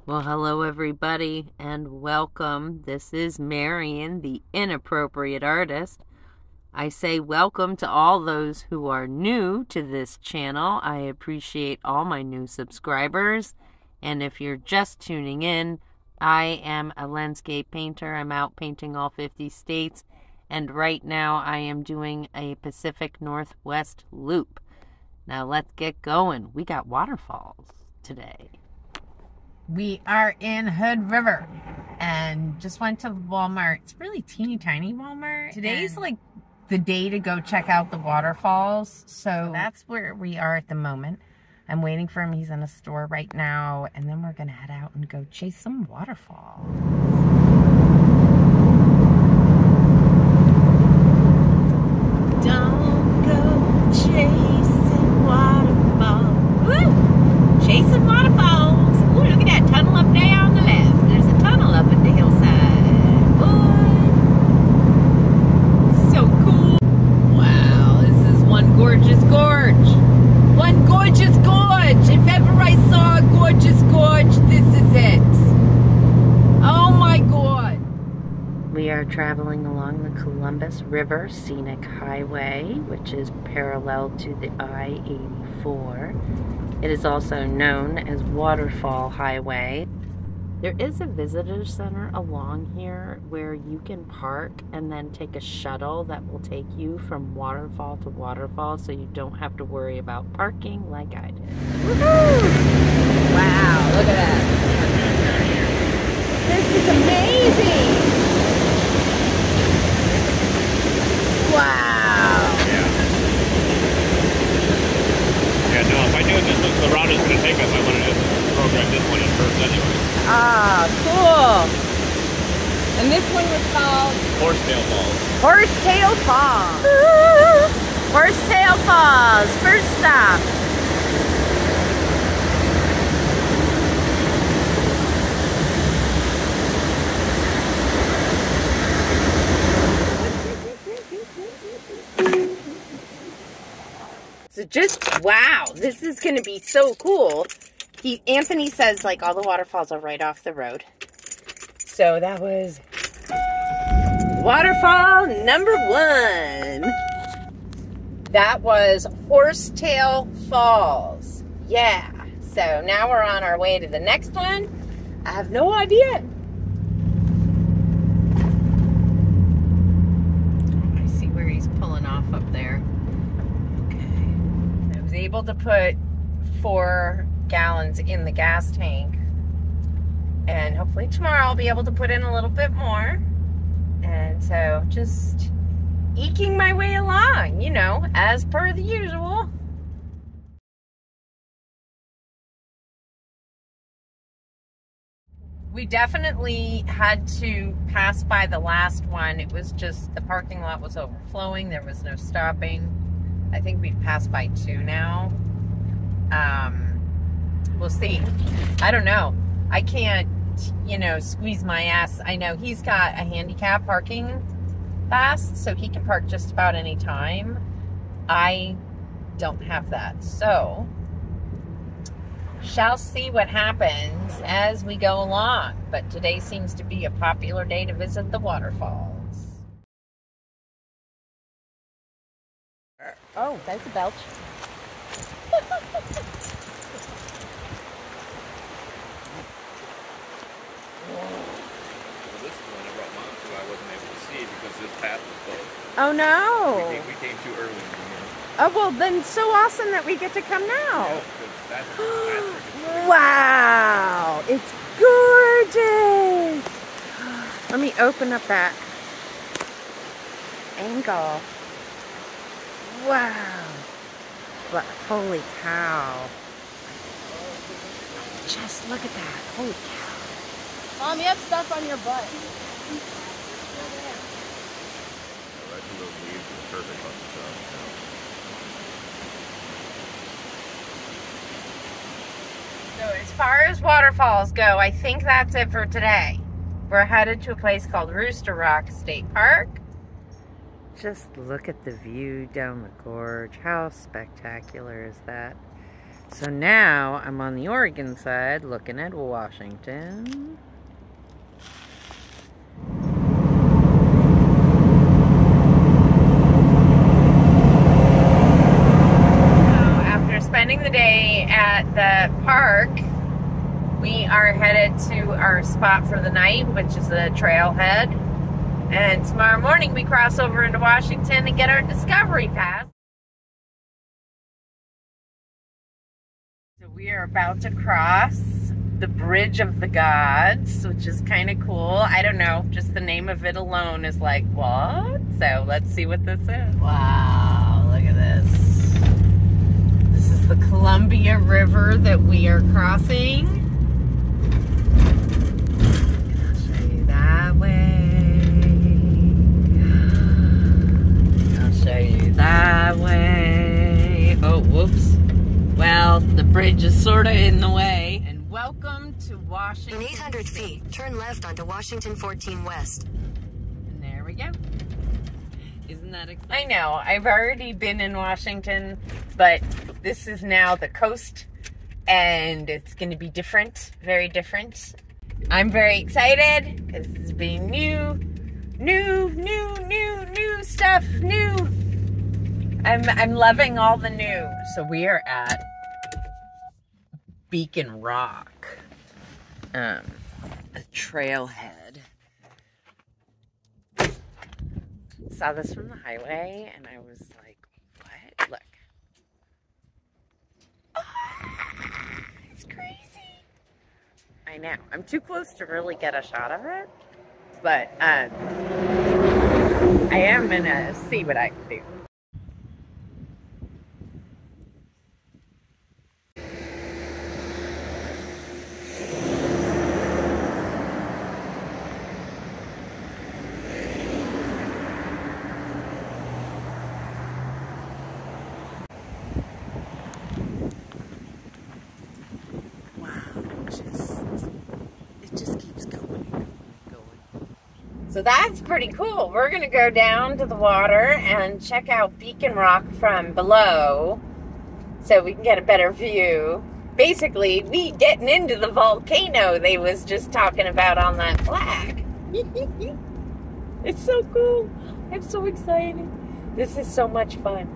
Well, hello everybody and welcome. This is Marion, the Inappropriate Artist. I say welcome to all those who are new to this channel. I appreciate all my new subscribers. And if you're just tuning in, I am a landscape painter. I'm out painting all 50 states. And right now I am doing a Pacific Northwest loop. Now let's get going. We got waterfalls today. We are in Hood River and just went to Walmart. It's really teeny tiny Walmart. Today's like the day to go check out the waterfalls. So that's where we are at the moment. I'm waiting for him. He's in a store right now. And then we're going to head out and go chase some waterfalls. Don't go chasing waterfalls. Woo! Chasing waterfalls. Ooh, look at that tunnel up there on the left. There's a tunnel up at the hillside. Boy. So cool. Wow, this is one gorgeous gorge. One gorgeous gorge. If ever I saw a gorgeous gorge, this is it. Oh my God. We are traveling along the Columbus River Scenic Highway, which is parallel to the I-84. It is also known as Waterfall Highway. There is a visitor center along here where you can park and then take a shuttle that will take you from waterfall to waterfall, so you don't have to worry about parking like I did. Woohoo! Wow, look at that. This is amazing. Wow. Yeah, no, if I knew this was the route it was going to take us, I wanted to program this one in first anyway. Ah, cool. And this one was called Horsetail Falls. Horsetail Falls. Horsetail Falls, first stop. So just, wow, this is going to be so cool. Anthony says like all the waterfalls are right off the road. So that was waterfall number 1. That was Horsetail Falls. Yeah. So now we're on our way to the next one. I have no idea. I see where he's pulling off up there. Able to put 4 gallons in the gas tank, and hopefully tomorrow I'll be able to put in a little bit more. And so just eking my way along, you know, as per the usual. We definitely had to pass by the last one. It was just the parking lot was overflowing. There was no stopping. I think we've passed by 2 now. We'll see. I don't know. I can't, you know, squeeze my ass. I know he's got a handicap parking pass, so he can park just about any time. I don't have that. So, shall see what happens as we go along. But today seems to be a popular day to visit the waterfalls. Oh, that's a belch. Well, this one I brought mom to, I wasn't able to see because this path was closed. Oh no! We came too early in the morning. Oh well, then so awesome that we get to come now. Yeah, that's Wow! It's gorgeous! Let me open up that angle. Wow. But holy cow. Just look at that. Holy cow. Mom, you have stuff on your butt. those leaves are perfect on the top. So as far as waterfalls go, I think that's it for today. We're headed to a place called Rooster Rock State Park. Just look at the view down the gorge. How spectacular is that? So now I'm on the Oregon side looking at Washington. After spending the day at the park, we are headed to our spot for the night, which is the trailhead. And tomorrow morning we cross over into Washington and get our Discovery Pass. So we are about to cross the Bridge of the Gods, which is kind of cool. I don't know, just the name of it alone is like, what? So let's see what this is. Wow, look at this. This is the Columbia River that we are crossing. I'll show you that way. I'll show you that way. Oh, whoops. Well, the bridge is sort of in the way. And welcome to Washington. In 800 feet, turn left onto Washington 14 West. And there we go. Isn't that exciting? I know. I've already been in Washington, but this is now the coast, and it's going to be different. Very different. I'm very excited because this is being new stuff, new. I'm loving all the new. So we are at Beacon Rock, a trailhead. Saw this from the highway and I was like, what? Look. Oh, it's crazy. I know. I'm too close to really get a shot of it, but I am gonna see what I can do. So that's pretty cool. We're going to go down to the water and check out Beacon Rock from below so we can get a better view. Basically, we getting into the volcano they was just talking about on that flag. It's so cool. I'm so excited. This is so much fun.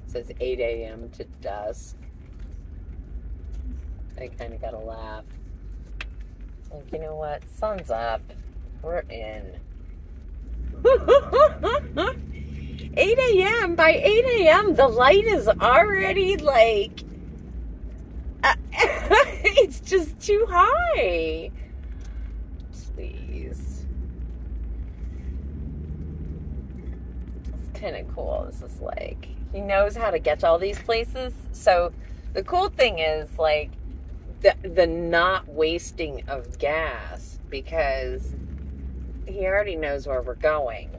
It says 8 a.m. to dusk. I kind of gotta laugh. Like, you know what? Sun's up. We're in. 8 a.m. By 8 a.m. the light is already like... it's just too high. Please. It's kind of cool. This is like... He knows how to get to all these places. So the cool thing is like the not wasting of gas, because he already knows where we're going.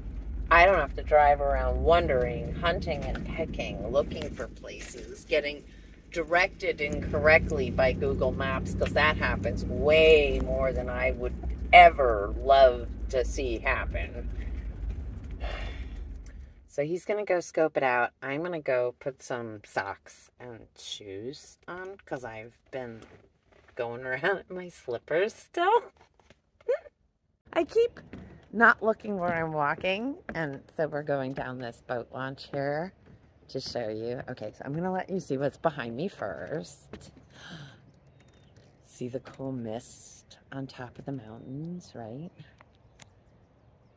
I don't have to drive around wondering, hunting and pecking, looking for places, getting directed incorrectly by Google Maps, because that happens way more than I would ever love to see happen. So he's going to go scope it out. I'm going to go put some socks and shoes on because I've been going around in my slippers still. I keep not looking where I'm walking. And so we're going down this boat launch here to show you. Okay, so I'm going to let you see what's behind me first. See the cool mist on top of the mountains, right?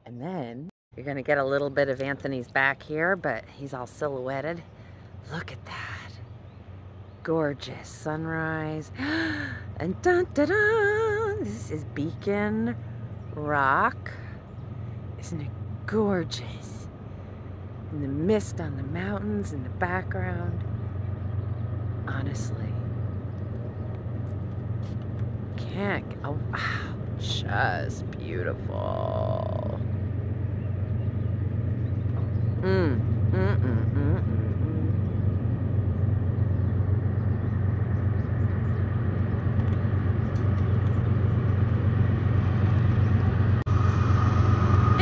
And then... You're going to get a little bit of Anthony's back here, but he's all silhouetted. Look at that. Gorgeous sunrise. And dun-dun-dun, this is Beacon Rock. Isn't it gorgeous? And the mist on the mountains in the background. Honestly. Can't... Oh, wow. Just beautiful.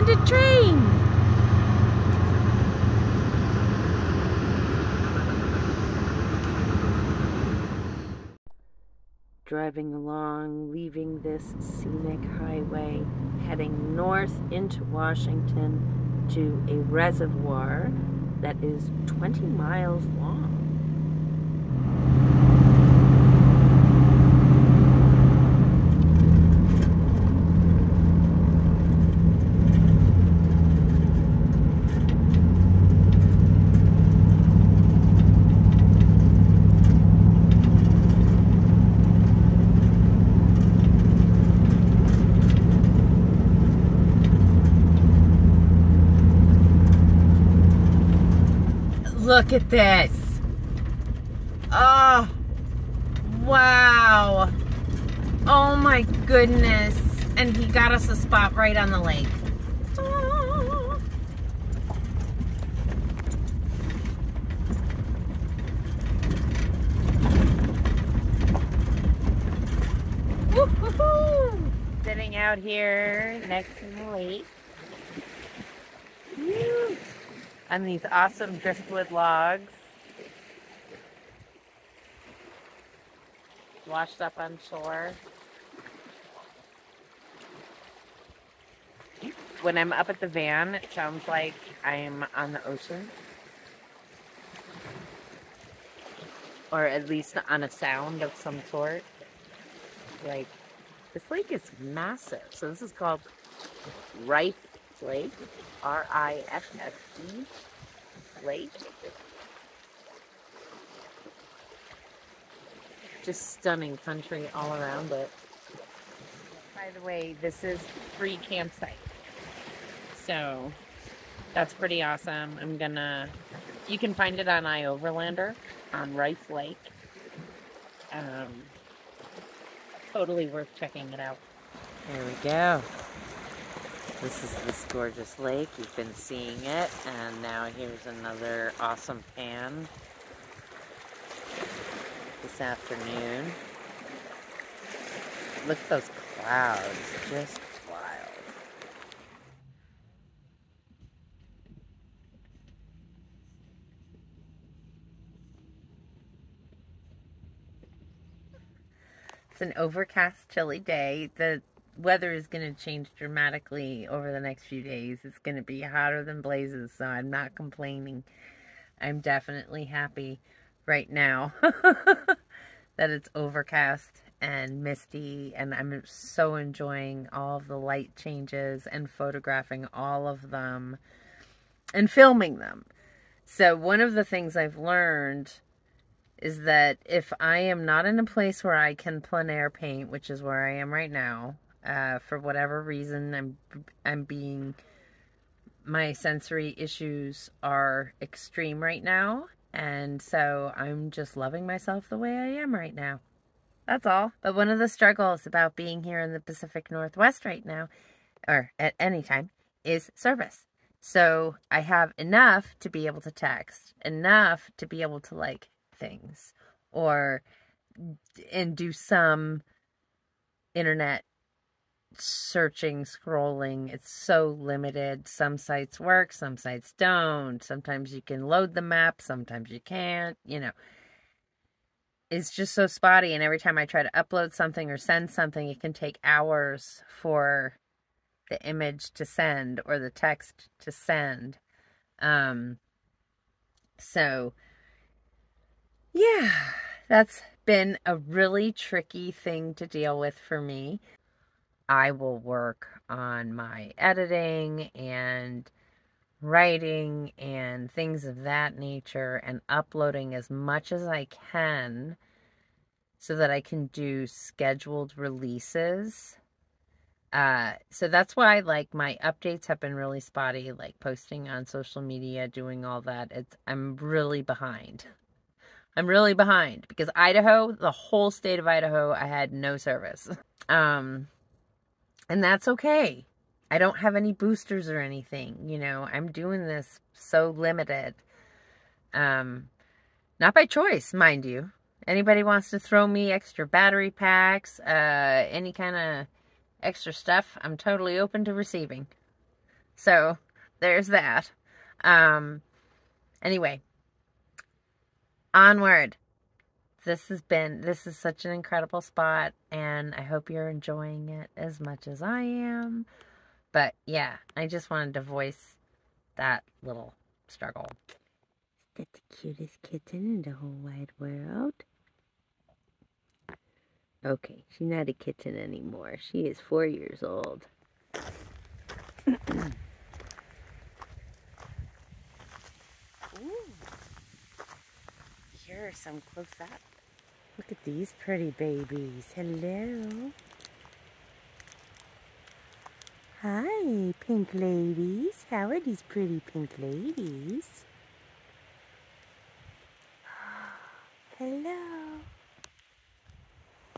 suspended train. Driving along, leaving this scenic highway, heading north into Washington to a reservoir that is 20 miles long. Look at this. Oh, wow. Oh my goodness. And he got us a spot right on the lake. Oh. Woo-hoo-hoo. Sitting out here next to the lake. Woo. On these awesome driftwood logs. Washed up on shore. When I'm up at the van, it sounds like I'm on the ocean. Or at least on a sound of some sort. Like, this lake is massive. So this is called Rife Lake. R-I-F-F-E Lake. Just stunning country all around it. By the way, this is free campsite. So that's pretty awesome. You can find it on iOverlander on Rife Lake. Totally worth checking it out. There we go. This is this gorgeous lake. You've been seeing it, and now here's another awesome pan this afternoon. Look at those clouds, just wild. It's an overcast, chilly day. The weather is going to change dramatically over the next few days. It's going to be hotter than blazes, so I'm not complaining. I'm definitely happy right now that it's overcast and misty, and I'm so enjoying all of the light changes and photographing all of them and filming them. So one of the things I've learned is that if I am not in a place where I can plein air paint, which is where I am right now, for whatever reason, my sensory issues are extreme right now, and so I'm just loving myself the way I am right now. That's all. But one of the struggles about being here in the Pacific Northwest right now, or at any time, is service. So I have enough to be able to text, enough to be able to like things, and do some internet searching, scrolling. It's so limited. Some sites work, some sites don't. Sometimes you can load the map, sometimes you can't, you know. It's just so spotty, and every time I try to upload something or send something, it can take hours for the image to send or the text to send. So yeah, that's been a really tricky thing to deal with for me. I will work on my editing and writing and things of that nature and uploading as much as I can so that I can do scheduled releases. So that's why, like, my updates have been really spotty, like posting on social media, doing all that. I'm really behind. I'm really behind because Idaho, the whole state of Idaho, I had no service. And that's okay. I don't have any boosters or anything, you know. I'm doing this so limited. Not by choice, mind you. Anybody wants to throw me extra battery packs, any kind of extra stuff, I'm totally open to receiving. So there's that. Anyway, onward. This is such an incredible spot, and I hope you're enjoying it as much as I am. But yeah, I just wanted to voice that little struggle. Is that the cutest kitten in the whole wide world? Okay, she's not a kitten anymore. She is 4 years old. Ooh. Here are some close up. Look at these pretty babies. Hello. Hi, pink ladies. How are these pretty pink ladies? Hello.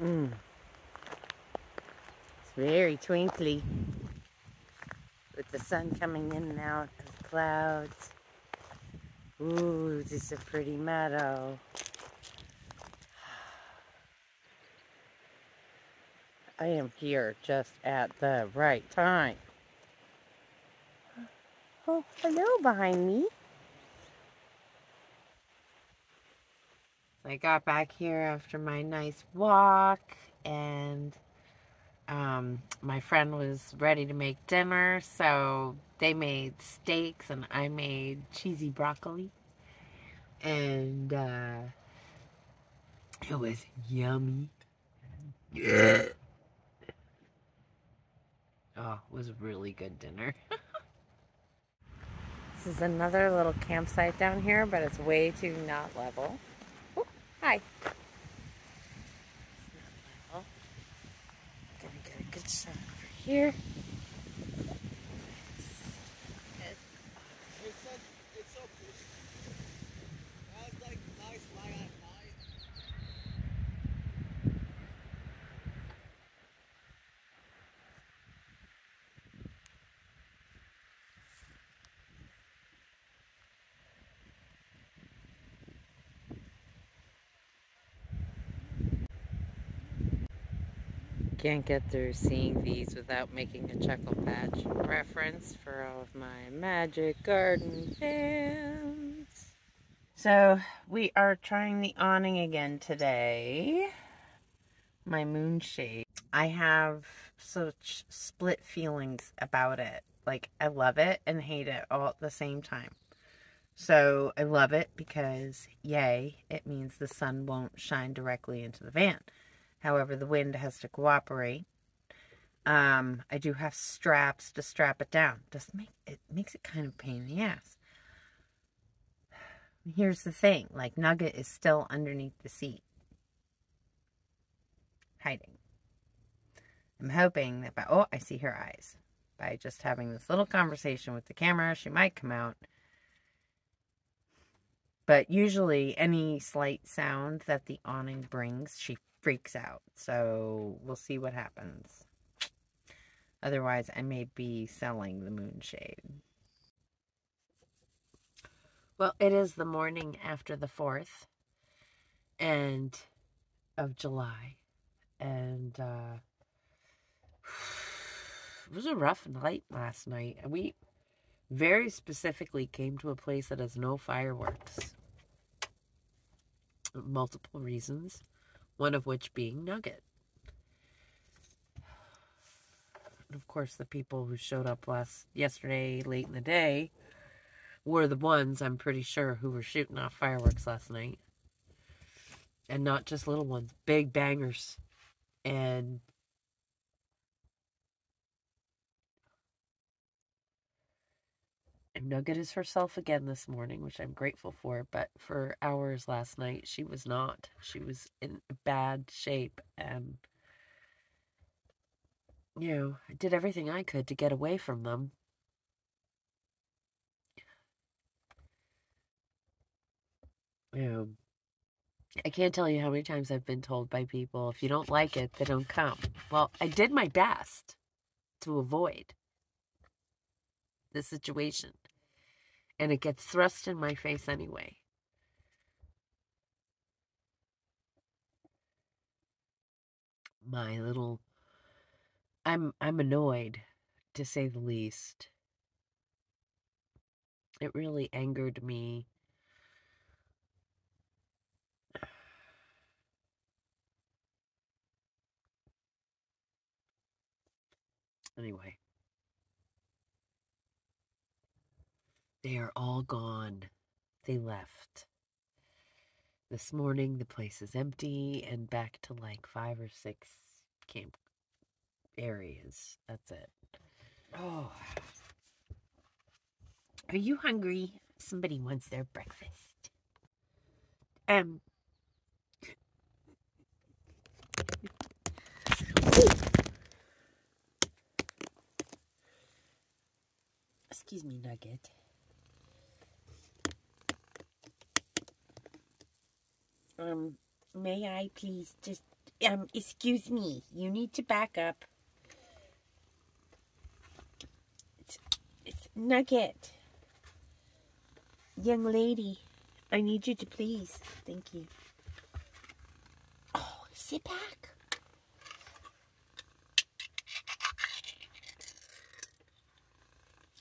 It's very twinkly with the sun coming in and out of the clouds. Ooh, this is a pretty meadow. I am here just at the right time. Oh, hello behind me. I got back here after my nice walk, and my friend was ready to make dinner, so they made steaks and I made cheesy broccoli, and it was yummy. Yeah. Oh, it was a really good dinner. This is another little campsite down here, but it's way too not level. Oh, hi. Gonna get a good shot over here. Can't get through seeing these without making a Chuckle Patch reference for all of my Magic Garden fans. So we are trying the awning again today. My moonshade. I have such split feelings about it. Like, I love it and hate it all at the same time. So I love it because, yay, it means the sun won't shine directly into the van. However, the wind has to cooperate. I do have straps to strap it down. It makes it kind of a pain in the ass. Here's the thing, like, Nugget is still underneath the seat, hiding. I'm hoping that oh, I see her eyes. By just having this little conversation with the camera, she might come out. But usually, any slight sound that the awning brings, she freaks out. So we'll see what happens. Otherwise, I may be selling the moonshade. Well, it is the morning after the 4th of July. And it was a rough night last night. We very specifically came to a place that has no fireworks. Multiple reasons. One of which being Nugget. And of course, the people who showed up yesterday, late in the day, were the ones, I'm pretty sure, who were shooting off fireworks last night. And not just little ones, big bangers. And Nugget is herself again this morning, which I'm grateful for. But for hours last night, she was not. She was in bad shape. And, you know, I did everything I could to get away from them. I can't tell you how many times I've been told by people, if you don't like it, then don't come. Well, I did my best to avoid the situation. And it gets thrust in my face anyway. I'm annoyed, to say the least. It really angered me. Anyway. They are all gone. They left. This morning, the place is empty and back to like 5 or 6 camp areas. That's it. Oh. Are you hungry? Somebody wants their breakfast. Excuse me, Nugget. May I please just, excuse me, you need to back up. It's Nugget. Young lady, I need you to please. Thank you. Oh, sit back.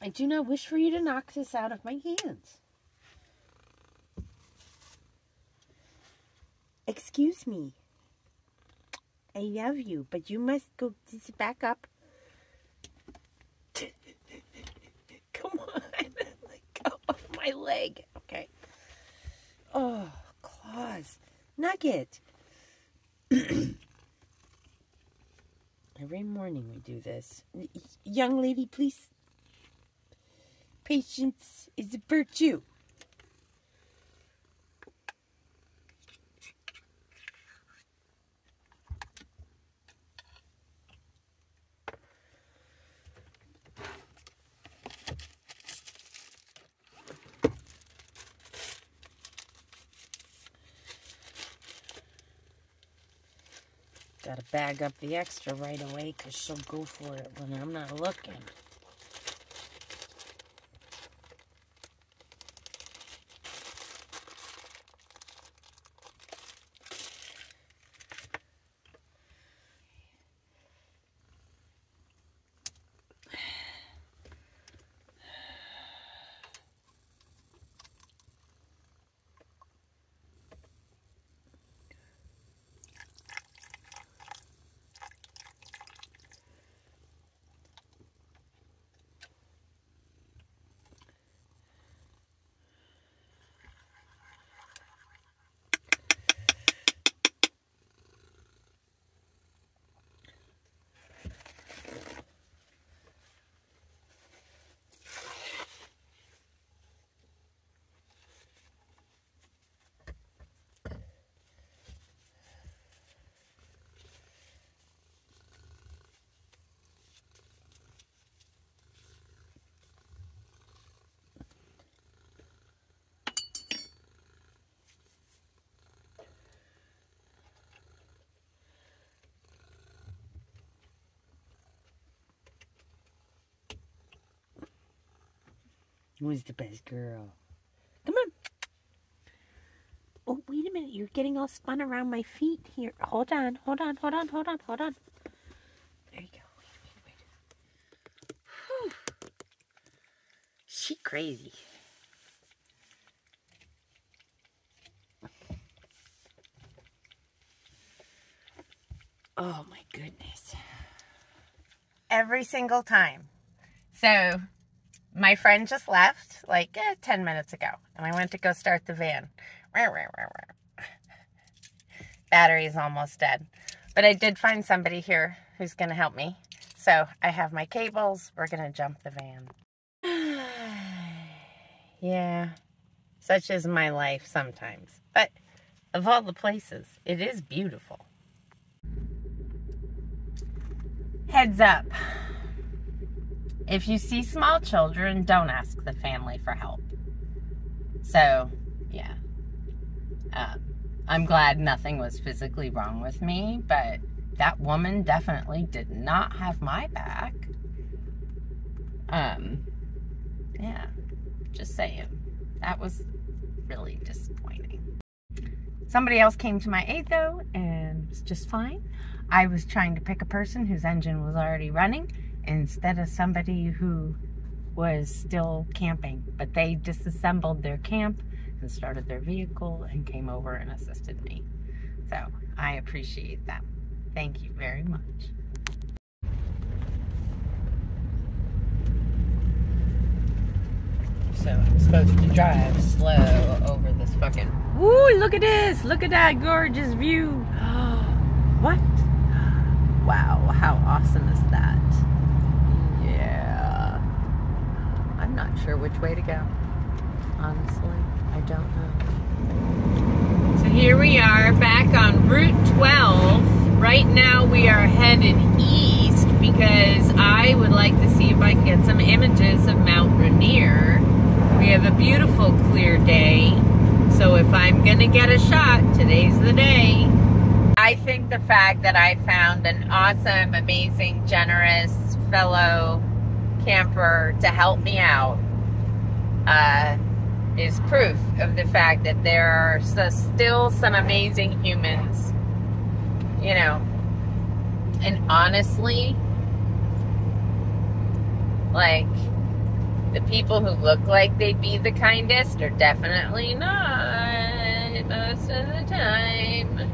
I do not wish for you to knock this out of my hands. Excuse me. I love you, but you must go sit back up. Come on. Let go of my leg. Okay. Oh, claws. Nugget. Every morning we do this. Young lady, please. Patience is a virtue. Gotta bag up the extra right away because she'll go for it when I'm not looking. Who's the best girl? Come on. Oh, wait a minute. You're getting all spun around my feet here. Hold on. Hold on. Hold on. Hold on. Hold on. There you go. Wait. Whew. She crazy. Oh, my goodness. Every single time. So, my friend just left like 10 minutes ago, and I went to go start the van. Battery's almost dead. But I did find somebody here who's going to help me. So I have my cables. We're going to jump the van. Yeah, such is my life sometimes. But of all the places, it is beautiful. Heads up. If you see small children, don't ask the family for help. So, yeah. I'm glad nothing was physically wrong with me, but that woman definitely did not have my back. Yeah, just saying. That was really disappointing. Somebody else came to my aid, though, and it was just fine. I was trying to pick a person whose engine was already running, instead of somebody who was still camping, but they disassembled their camp and started their vehicle and came over and assisted me. So I appreciate them. Thank you very much. So I'm supposed to drive slow over this fucking... Woo, look at this! Look at that gorgeous view! What? Wow, how awesome is that? Yeah. I'm not sure which way to go. Honestly, I don't know. So here we are back on Route 12. Right now we are headed east because I would like to see if I can get some images of Mount Rainier. We have a beautiful clear day, so if I'm gonna get a shot, today's the day. I think the fact that I found an awesome, amazing, generous fellow camper to help me out is proof of the fact that there are still some amazing humans, you know. And honestly, like, the people who look like they'd be the kindest are definitely not most of the time.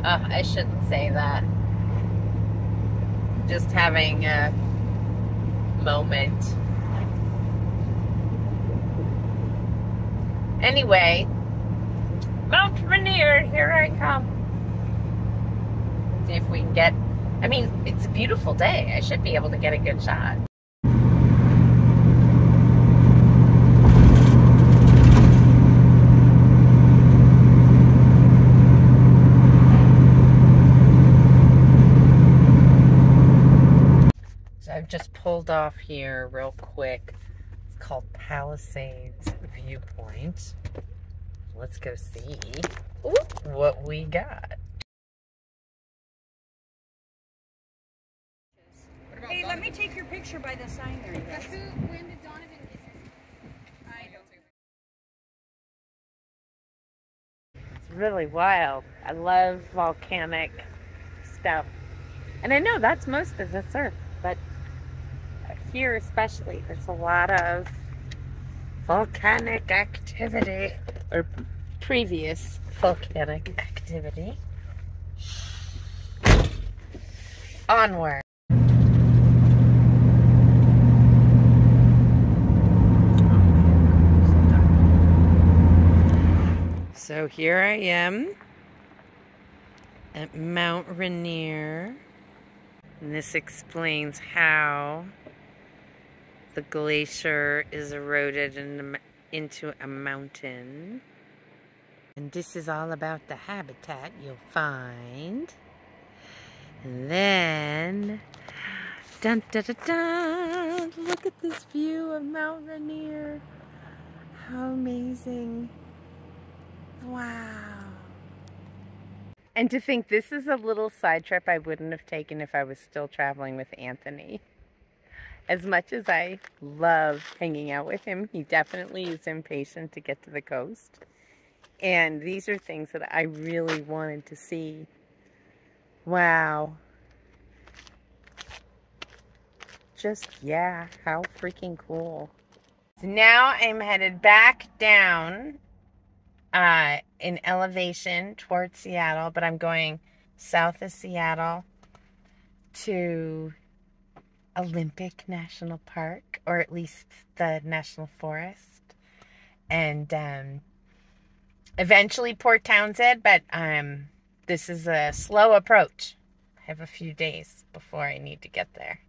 I shouldn't say that. Just having a moment. Anyway, Mount Rainier, here I come. See if we can get, I mean, it's a beautiful day. I should be able to get a good shot. I've just pulled off here real quick. It's called Palisades Viewpoint. Let's go see what we got. Hey, let me take your picture by the sign there. When did Donovan get here? I don't know. It's really wild. I love volcanic stuff. And I know that's most of the surf, but here especially, there's a lot of volcanic activity, or previous volcanic activity. Onward. So here I am at Mount Rainier, and this explains how the glacier is eroded into a mountain. And this is all about the habitat you'll find. And then, dun dun dun dun, look at this view of Mount Rainier. How amazing. Wow. And to think this is a little side trip I wouldn't have taken if I was still traveling with Anthony. As much as I love hanging out with him, he definitely is impatient to get to the coast. And these are things that I really wanted to see. Wow. Just, yeah, how freaking cool. So now I'm headed back down in elevation towards Seattle, but I'm going south of Seattle to Olympic National Park, or at least the National Forest, and eventually Port Townsend, but this is a slow approach. I have a few days before I need to get there.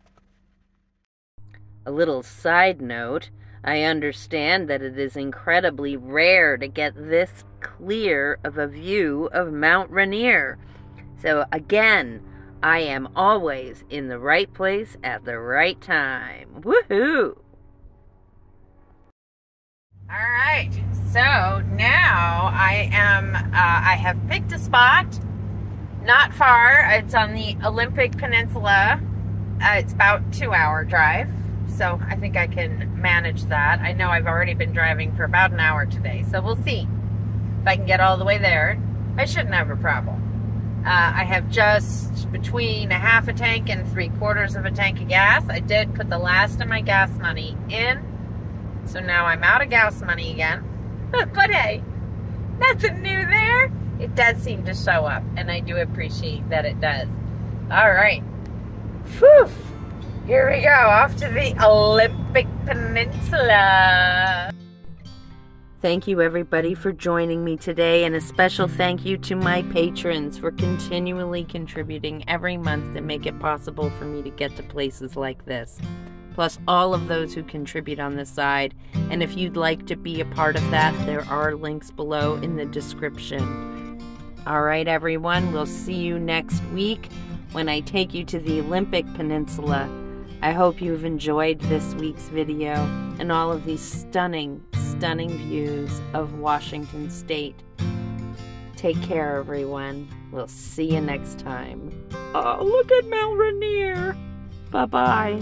A little side note, I understand that it is incredibly rare to get this clear of a view of Mount Rainier. So again, I am always in the right place at the right time. Woohoo! Alright, so now I have picked a spot not far. It's on the Olympic Peninsula. It's about a 2-hour drive, so I think I can manage that. I know I've already been driving for about an hour today, so we'll see if I can get all the way there. I shouldn't have a problem. I have just between a half a tank and 3/4 of a tank of gas. I did put the last of my gas money in, so now I'm out of gas money again. But hey, nothing new there. It does seem to show up, and I do appreciate that it does. All right. Whew. Here we go, off to the Olympic Peninsula. Thank you, everybody, for joining me today, and a special thank you to my patrons for continually contributing every month to make it possible for me to get to places like this. Plus all of those who contribute on the side. And if you'd like to be a part of that, there are links below in the description. All right, everyone, we'll see you next week when I take you to the Olympic Peninsula. I hope you've enjoyed this week's video and all of these stunning, stunning views of Washington State. Take care, everyone. We'll see you next time. Oh, look at Mount Rainier. Bye-bye.